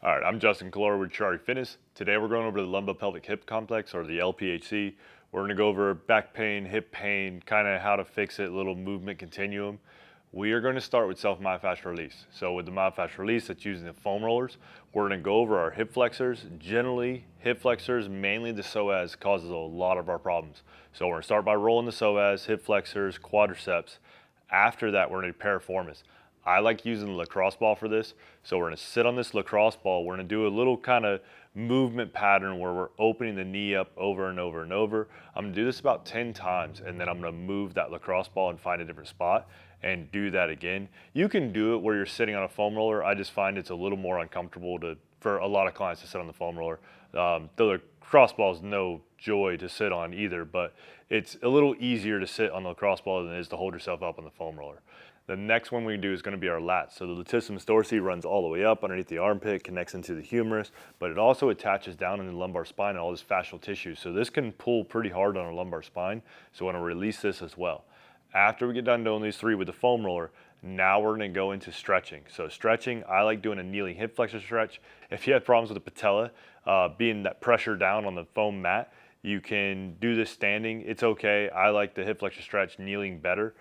All right, I'm Justin Calora with Triarii Fitness. Today we're going over the lumbopelvic hip complex, or the LPHC. We're going to go over back pain, hip pain, kind of how to fix it, little movement continuum. We are going to start with self-myofascial release. So with the myofascial release, that's using the foam rollers. We're going to go over our hip flexors. Generally, hip flexors, mainly the psoas, causes a lot of our problems. So we're going to start by rolling the psoas, hip flexors, quadriceps. After that, we're going to do piriformis. I like using the lacrosse ball for this. So we're going to sit on this lacrosse ball. We're going to do a little kind of movement pattern where we're opening the knee up over and over and over. I'm going to do this about 10 times, and then I'm going to move that lacrosse ball and find a different spot and do that again. You can do it where you're sitting on a foam roller. I just find it's a little more uncomfortable for a lot of clients to sit on the foam roller. The lacrosse ball is no joy to sit on either, but it's a little easier to sit on the lacrosse ball than it is to hold yourself up on the foam roller. The next one we do is going to be our lats. So the latissimus dorsi runs all the way up underneath the armpit, connects into the humerus, but it also attaches down in the lumbar spine and all this fascial tissue. So this can pull pretty hard on our lumbar spine. So I want to release this as well. After we get done doing these three with the foam roller, now we're going to go into stretching. So stretching, I like doing a kneeling hip flexor stretch. If you have problems with the patella, being that pressure down on the foam mat, you can do this standing. It's okay. I like the hip flexor stretch kneeling better.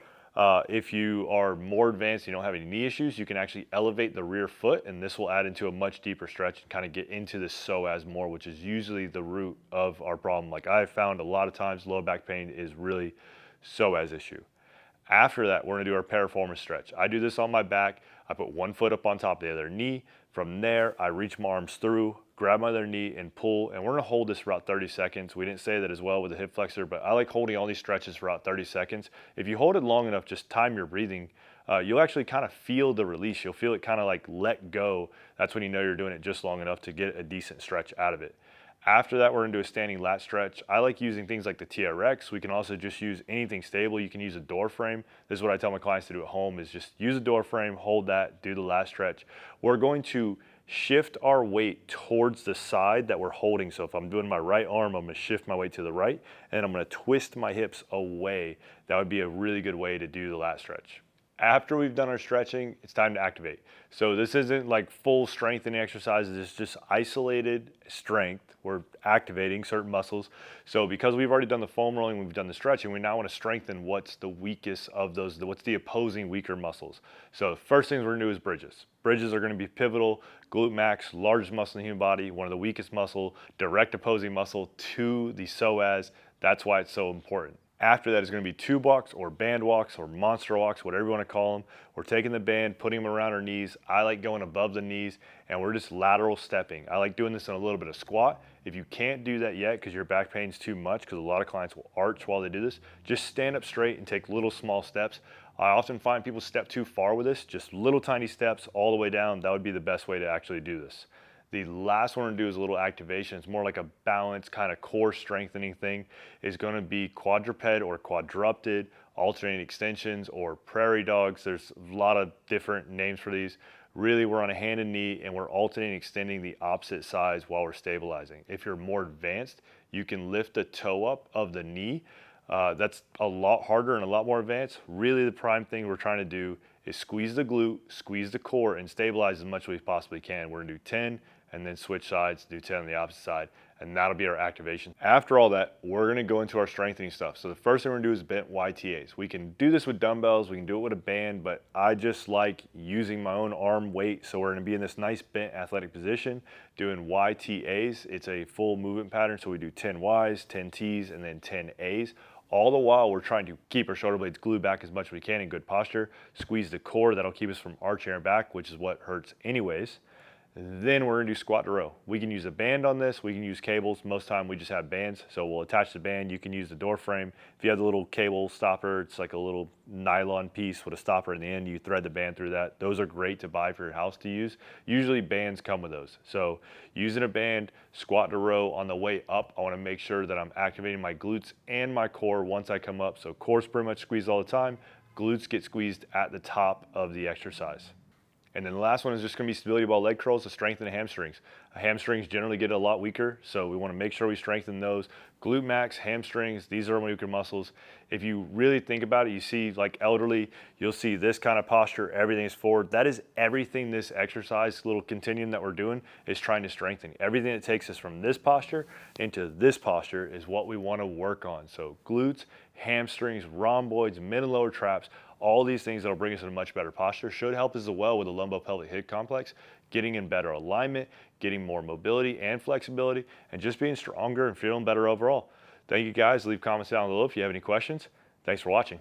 If you are more advanced, you don't have any knee issues, you can actually elevate the rear foot, and this will add into a much deeper stretch and kind of get into the psoas more, which is usually the root of our problem. Like I found a lot of times low back pain is really psoas issue. After that, we're going to do our piriformis stretch. I do this on my back. I put one foot up on top of the other knee. From there, I reach my arms through, grab my other knee and pull, and we're going to hold this for about 30 seconds. We didn't say that as well with the hip flexor, but I like holding all these stretches for about 30 seconds. If you hold it long enough, just time your breathing, you'll actually kind of feel the release. You'll feel it kind of like let go. That's when you know you're doing it just long enough to get a decent stretch out of it. After that, we're going to do a standing lat stretch. I like using things like the TRX. We can also just use anything stable. You can use a door frame. This is what I tell my clients to do at home, is just use a door frame, hold that, do the lat stretch. We're going to shift our weight towards the side that we're holding. So if I'm doing my right arm, I'm going to shift my weight to the right, and I'm going to twist my hips away. That would be a really good way to do the lat stretch. After we've done our stretching, it's time to activate. So this isn't like full strengthening exercises, it's just isolated strength. We're activating certain muscles. So because we've already done the foam rolling, we've done the stretching, we now want to strengthen what's the weakest of those, what's the opposing weaker muscles. So the first things we're gonna do is bridges. Bridges are gonna be pivotal. Glute max, largest muscle in the human body, one of the weakest muscle, direct opposing muscle to the psoas. That's why it's so important. After that is going to be tube walks or band walks or monster walks, whatever you want to call them. We're taking the band, putting them around our knees. I like going above the knees, and we're just lateral stepping. I like doing this in a little bit of squat. If you can't do that yet because your back pain's too much, because a lot of clients will arch while they do this, just stand up straight and take little small steps. I often find people step too far with this, just little tiny steps all the way down. That would be the best way to actually do this. The last one to do is a little activation. It's more like a balance kind of core strengthening thing. Is going to be quadruped or quadrupted, alternating extensions, or prairie dogs. There's a lot of different names for these. Really, we're on a hand and knee, and we're alternating extending the opposite sides while we're stabilizing. If you're more advanced, you can lift the toe up of the knee. That's a lot harder and a lot more advanced. Really, the prime thing we're trying to do is squeeze the glute, squeeze the core, and stabilize as much as we possibly can. We're gonna do 10, and then switch sides, do 10 on the opposite side, and that'll be our activation. After all that, we're gonna go into our strengthening stuff. So the first thing we're gonna do is bent YTAs. We can do this with dumbbells, we can do it with a band, but I just like using my own arm weight. So we're gonna be in this nice bent athletic position, doing YTAs. It's a full movement pattern, so we do 10 Ys, 10 Ts, and then 10 As. All the while, we're trying to keep our shoulder blades glued back as much as we can in good posture, squeeze the core, that'll keep us from arching our back, which is what hurts anyways. Then we're gonna do squat to row. We can use a band on this, we can use cables. Most time we just have bands, so we'll attach the band. You can use the door frame. If you have the little cable stopper, it's like a little nylon piece with a stopper in the end. You thread the band through that. Those are great to buy for your house to use. Usually bands come with those. So using a band, squat to row. On the way up, I wanna make sure that I'm activating my glutes and my core once I come up. So core's pretty much squeezed all the time. Glutes get squeezed at the top of the exercise. And then the last one is just going to be stability ball leg curls to strengthen the hamstrings. Hamstrings generally get a lot weaker, so we want to make sure we strengthen those. Glute max, hamstrings, these are weaker muscles. If you really think about it, you see like elderly, you'll see this kind of posture, everything is forward. That is everything this exercise, little continuum that we're doing is trying to strengthen. Everything that takes us from this posture into this posture is what we want to work on. So glutes, hamstrings, rhomboids, mid and lower traps, all these things that will bring us in a much better posture should help us as well with the lumbo-pelvic hip complex, getting in better alignment, getting more mobility and flexibility, and just being stronger and feeling better overall. Thank you guys. Leave comments down below if you have any questions. Thanks for watching.